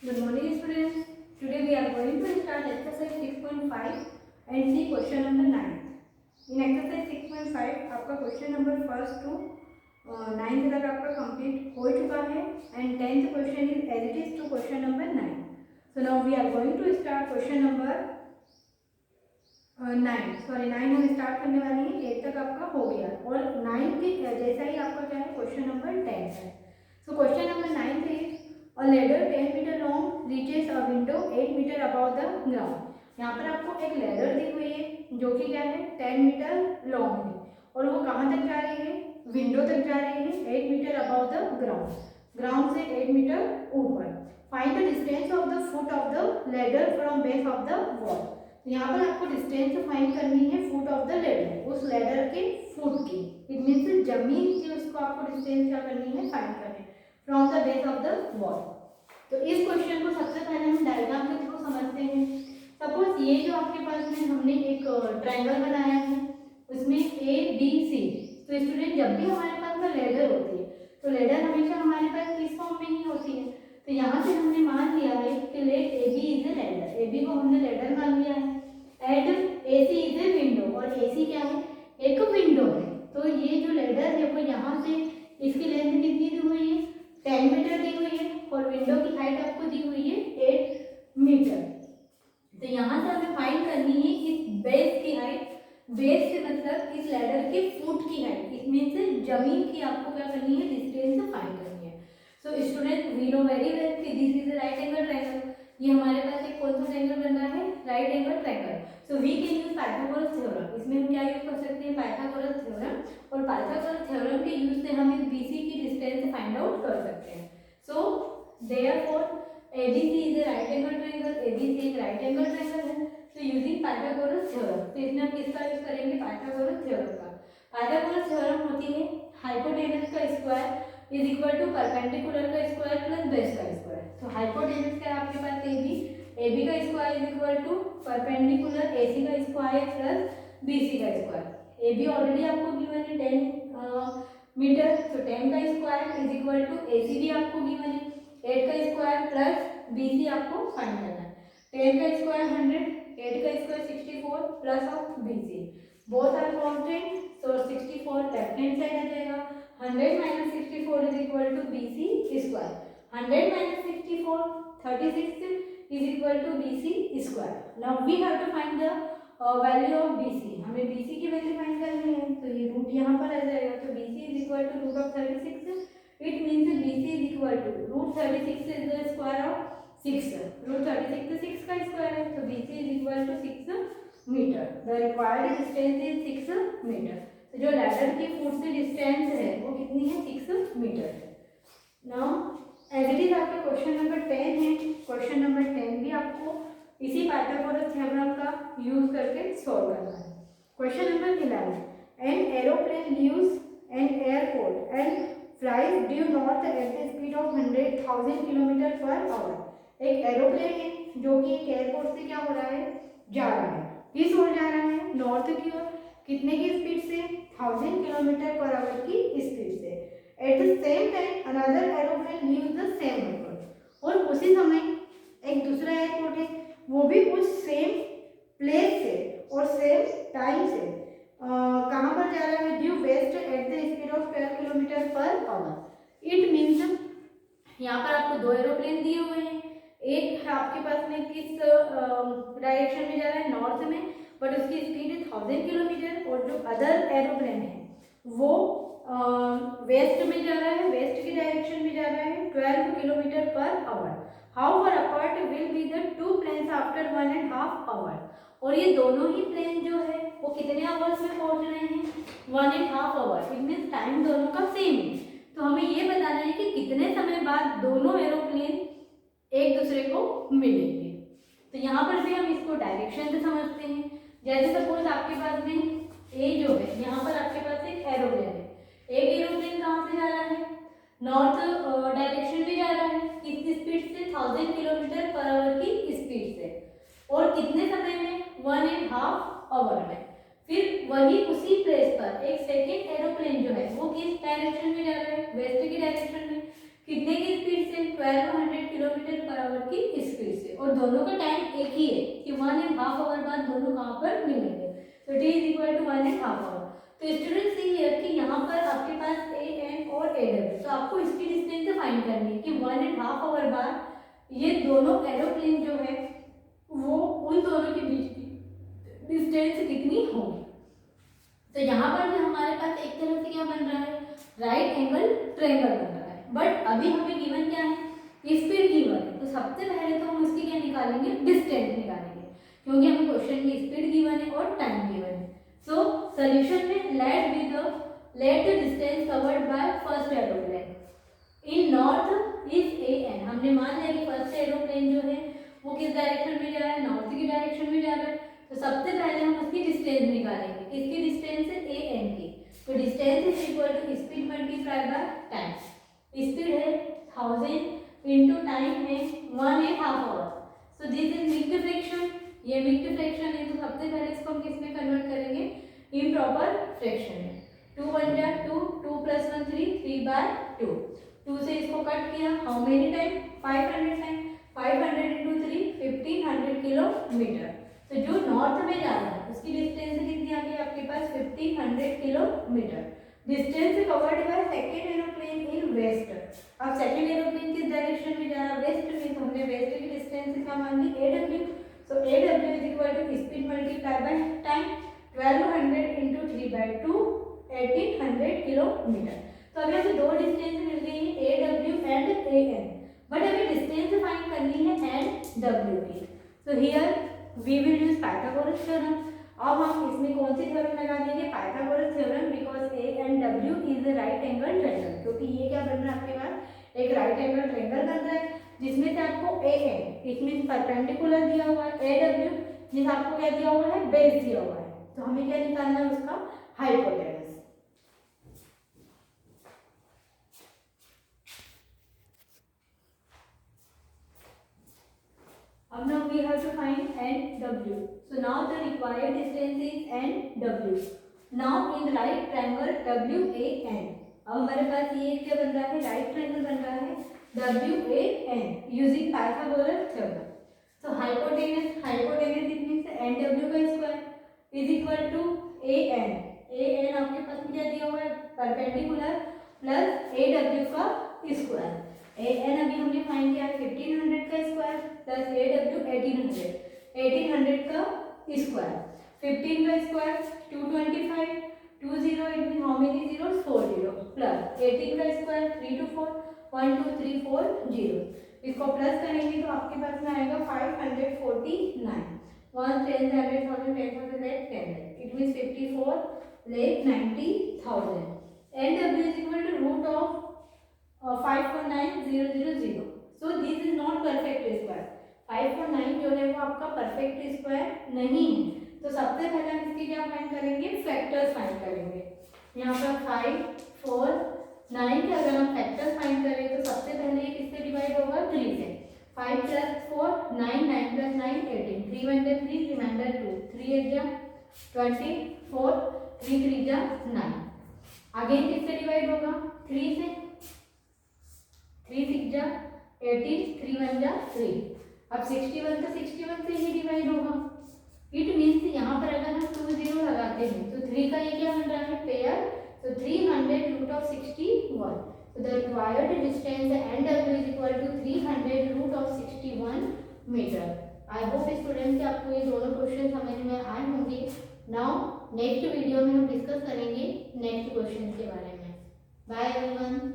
Good morning, students. Today we are going to start exercise 6.5 and see question number 9. In exercise 6.5 आपका question number first to 9th तक आपका complete हो चुका है and 10th question is as it is to question number 9. So now we are going to start question number 9. Sorry 9 हम start करने वाले हैं, 8 तक आपका हो गया और 9 के जैसा ही आपका क्या है question number 10 है. So question number 9 is a ladder 10 meter long reaches a window 8 meter above the ground. यहाँ पर आपको एक लैडर दी हुई है जो कि क्या है 10 मीटर लॉन्ग है और वो कहाँ तक जा रही है, विंडो तक जा रही है 8 metre above the ground, ground से 8 मीटर ऊपर. Find the distance of the foot of the ladder from base of the wall. यहाँ पर आपको डिस्टेंस फाइंड करनी है फुट ऑफ द लैडर, उस लैडर के फुट की. इट मीन्स जमीन की उसको आपको डिस्टेंस क्या करनी है, फाइंड करनी है from the base of the wall. तो इस क्वेश्चन को सबसे पहले हम डायग्राम के थ्रू समझते हैं. सपोज ये जो आपके पास में हमने एक ट्रायंगल बनाया है उसमें ए बी सी. तो स्टूडेंट जब भी हमारे पास में लैडर होती है तो लैडर हमेशा हमारे पास किस फॉर्म में ही होती है. तो यहाँ से हमने मान लिया है कि let A B is a ladder, A B को हमने लैडर मान लिया है. And A C is a window, और ए सी क्या है, एक विंडो है. तो ये जो लैडर है वो यहाँ से इसकी लेंथ कितनी दी हुई है, 10 मीटर दी हुई है और विंडो की हाइट आपको दी हुई है 8 मीटर. तो यहाँ से हमें फाइंड करनी है इस बेस की हाइट. बेस से मतलब इस लैडर के फुट की हाइट, इसमें से जमीन की आपको क्या करनी है, डिस्टेंस फाइंड करनी है. So student we know very well कि this is right angle triangle. ये हमारे पास एक कौन सा ट्रायंगल बन रहा है, right angle triangle. So we can use Pythagoras theorem. इसमें हम क्या यूज कर सकते हैं, पाइथागोरस थ्योरम. और पाइथागोरस थ्योरम के यूज से हम इस बीसी की डिस्टेंस फाइंड आउट कर सकते हैं. सो therefore ABC is a right angle triangle, ABC एक right angle triangle है. तो using Pythagoras theorem, तो इसमें हम किसका यूज करेंगे, Pythagoras theorem का. Pythagoras theorem होती है हाइपोटेनस का square is equal to perpendicular का स्क्वायर प्लस बेस का स्क्वायर. तो हाइपोटेनस क्या है आपके पास, AB का square is equal to perpendicular AC का स्क्वायर प्लस BC का स्क्वायर. AB ऑलरेडी आपको गिवन है 10 मीटर, तो 10 का square is equal to AC भी आपको गिवन है 8 का स्क्वायर प्लस BC आपको फाइंड करना है. 10 का स्क्वायर 100, 8 का square 64 plus of BC. Both are constant, so 64 left hand side आ जाएगा. 100 minus 64 is equal to BC square. 100 minus 64 36 is equal to BC square. Now we have to find the value of BC. हमें BC की value find करनी है, तो ये root यहाँ पर आ जाएगा. तो BC is equal to root of 36. It means BC is equal to root 36 is the square of 6. Root 36 तो 6 का स्क्वायर है, तो BC is equal to 6 metre. The required distance is 6 metre. तो जो लैडर की फुट से distance है वो कितनी है, 6 मीटर है. Now as it is आपका क्वेश्चन नंबर 10 है. क्वेश्चन नंबर 10 भी आपको इसी पाइथागोरस थ्योरम का यूज करके सॉल्व करना है. Question number 11. An aeroplane leaves an airport and flies due north at the speed of 100,000 kilometre per our. एक एरोप्लेन है जो कि एक एयरपोर्ट से क्या हो रहा है, जा रहा है. किस ओर जा रहा है, नॉर्थ की ओर. कितने की स्पीड से, 1000 किलोमीटर पर आवर की स्पीड से. At the same time another aeroplane leaves the same airport. और उसी समय एक दूसरा एयरपोर्ट है वो भी उस सेम प्लेस से और सेम टाइम से कहाँ पर जा रहा है, due west at the speed of 12 kilometre per hour. It means यहाँ पर आपको दो एरोप्लेन दिए हुए हैं. एक आपके पास में किस डायरेक्शन में जा रहा है, नॉर्थ में, बट उसकी स्पीड है 1000 किलोमीटर. और जो अदर एरोप्लेन है वो वेस्ट में जा रहा है, वेस्ट की डायरेक्शन में जा रहा है 12 kilometre per hour. How far apart will be the two planes after 1.5 hour. और ये दोनों ही प्लेन जो है वो कितने आवर्स में पहुंच रहे हैं, 1.5 आवर. इट मीन्स टाइम दोनों का सेम है. तो हमें ये बताना है कि कितने समय बाद दोनों एरोप्लेन एक दूसरे को मिलेंगे. तो यहाँ पर भी हम इसको डायरेक्शन से समझते हैं. जैसे सपोज आपके पास में ए जो है, यहाँ पर आपके पास एक एरोप्लेन है. एक एरोप्लेन कहाँ से जा रहा है, नॉर्थ डायरेक्शन में जा रहा है. कितनी स्पीड से, 1000 किलोमीटर पर आवर की स्पीड से. और कितने समय में, 1.5 आवर में. फिर वही उसी प्लेस पर एक सेकेंड एरोप्लेन जो है वो किस डायरेक्शन में जा रहा है, वेस्ट की डायरेक्शन में. कितने की स्पीड से, 1200 किलोमीटर पर आवर की स्पीड से, और दोनों का टाइम एक ही है कि 1.5 आवर बाद दोनों कहाँ पर मिलेंगे। तो t is equal to 1.5 hour. तो स्टूडेंट्स सी हियर कि यहाँ पर आपके पास ए एन और ए डब्ल्यू, तो आपको इसकी डिस्टेंस फाइंड करनी है कि 1.5 आवर बाद ये दोनों एरोप्लेन जो है वो उन दोनों के बीच की डिस्टेंस कितनी होगी। तो यहाँ पर भी हमारे पास एक तरह से क्या बन रहा है, राइट एंगल ट्रायंगल बन रहा है। बट अभी हमें गिवन क्या है, स्पीड गिवन है। तो सबसे पहले तो हम उसकी क्या निकालेंगे, डिस्टेंस निकालेंगे, क्योंकि हमें क्वेश्चन में स्पीड गिवन है और टाइम गिवन है। सो सॉल्यूशन में let the distance covered by first aeroplane in north is A N. हमने मान लिया कि फर्स्ट एरोप्लेन जो है वो किस डायरेक्शन में जा रहा है, नॉर्थ की डायरेक्शन में जा रहा है। तो सबसे पहले हम उसकी डिस्टेंस निकालेंगे, किसकी डिस्टेंस है, ए एन की। तो distance is equal to speed multiply by time. Speed है 1000 इंटू टाइम है 1.5 hour. So this is mixed fraction, ये मिक्स्ड फ्रैक्शन है। तो सबसे पहले इसको हम किसमें कन्वर्ट करेंगे, इम्प्रॉपर फ्रैक्शन में। 2 1 जा 2, 2 + 1 3, 3/2। 2 से इसको कट किया, how many time, 500 time. 500 into 3 1500 kilometre. तो जो नॉर्थ में जा रहा है उसकी डिस्टेंस कितनी आ गई आपके पास, 1500 kilometre. Distance covered by second aeroplane in west. अब सेकंड एरोप्लेन किस डायरेक्शन में जा रहा है, वेस्ट में। तो हमने वेस्ट की डिस्टेंस क्या मान ली, AW। So AW is equal to speed multiply by time, 1200 into 3/2, 1800 kilometre. तो अभी हमें दो डिस्टेंस मिल गई है, AW एंड AN। बट अभी डिस्टेंस फाइंड करनी है एंड W की। So here we will use Pythagoras theorem. अब हम इसमें कौन सी थ्योरम लगा देंगे, Pythagoras theorem, because A and W is the right angle triangle. क्योंकि ये क्या बन रहा है आपके पास, एक राइट एंगल ट्रायंगल बन रहा है, जिसमें से आपको ए एन इसमें परपेंडिकुलर दिया हुआ है, ए डब्ल्यू जिस आपको क्या दिया हुआ है, बेस दिया हुआ है। तो हमें क्या निकालना है, उसका hypotenuse. Now we have to find NW. So now the required distance is NW. Now in right triangle WAN. अब हमारे पास ये क्या बन रहा है, राइट ट्रायंगल बन रहा है WAN using Pythagoras theorem. So hypotenuse it means NW का square is equal to AN. AN आपके पास में क्या दिया हुआ है, परपेंडिकुलर प्लस AW का स्क्वायर। AN अभी हमने फाइंड किया 1500 का स्क्वायर प्लस AW 1800 का स्क्वायर। 15 का square 225, 20 it mean how many zeros, 4 zero, plus 18 का स्क्वायर 3 2 4, 1 2 3 4 जीरो। इसको प्लस करेंगे तो आपके पास में आएगा 549। 1 10 100 1000 10,000 10 it mean 54,90,000। NW is equal to root of 549,000। So this is not perfect square. 549 जो है वो आपका परफेक्ट स्क्वायर नहीं है। तो सबसे पहले हम इसके क्या फाइंड करेंगे, फैक्टर्स फाइंड करेंगे। यहाँ पर 5 4 9 के अगर हम फैक्टर्स फाइंड करें तो सबसे पहले ये किससे डिवाइड होगा, 3 से। 5 + 4 9, 9 + 9 18, 3 1 3 रिमाइंडर 2, 3 8 जा 24, 3 3 जा 9। अगेन किससे डिवाइड होगा, 3 से। 3 6 जा 18, 3 1 जा 3। अब 61 तो 61 से ही डिवाइड होगा। इट मीन्स यहाँ पर अगर हम 2 0 लगाते हैं तो 3 का ये क्या बन रहा है, पेयर। तो 300 root of 61। So the required distance NW is equal to 300 root of 61 meter. I hope student कि आपको ये दोनों क्वेश्चन समझ में आए होंगे। नाउ नेक्स्ट वीडियो में हम डिस्कस करेंगे नेक्स्ट क्वेश्चन के बारे में। Bye everyone.